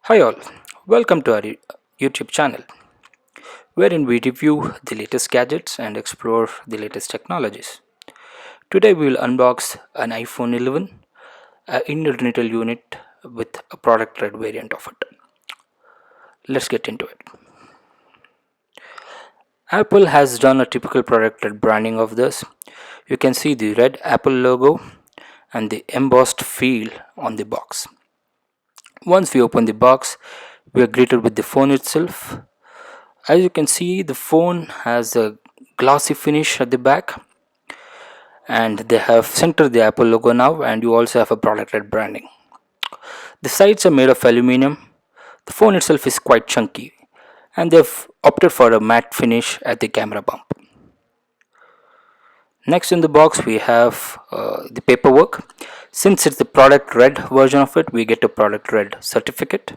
Hi all, welcome to our YouTube channel, wherein we review the latest gadgets and explore the latest technologies. Today we will unbox an iPhone 11, an Indian retail unit with a product red variant of it. Let's get into it. Apple has done a typical product red branding of this. You can see the red Apple logo and the embossed feel on the box. Once we open the box, we are greeted with the phone itself. As you can see, the phone has a glossy finish at the back, and they have centered the Apple logo now, and you also have a product red branding. The sides are made of aluminum. The phone itself is quite chunky, and they've opted for a matte finish at the camera bump. Next in the box we have the paperwork. Since it's the product red version of it, we get a product red certificate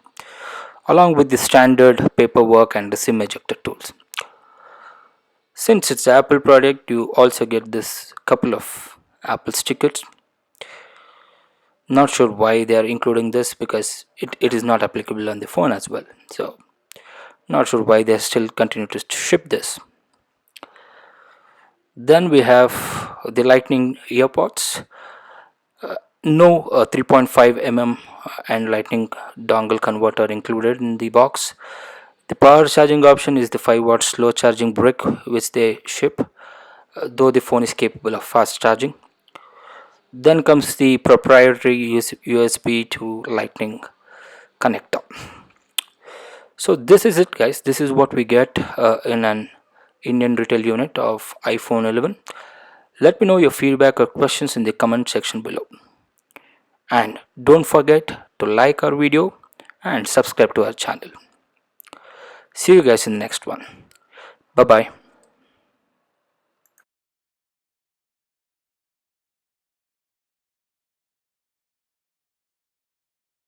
along with the standard paperwork and the SIM ejector tools. Since it's an Apple product, you also get this couple of Apple stickers. Not sure why they are including this because it is not applicable on the phone as well. So not sure why they still continue to ship this. Then we have the lightning earpods. No 3.5 mm and lightning dongle converter included in the box. The power charging option is the 5 watt slow charging brick which they ship, though the phone is capable of fast charging. Then comes the proprietary USB to lightning connector. So this is it guys, this is what we get in an Indian retail unit of iPhone 11. Let me know your feedback or questions in the comment section below, and don't forget to like our video and subscribe to our channel. See you guys in the next one. Bye bye.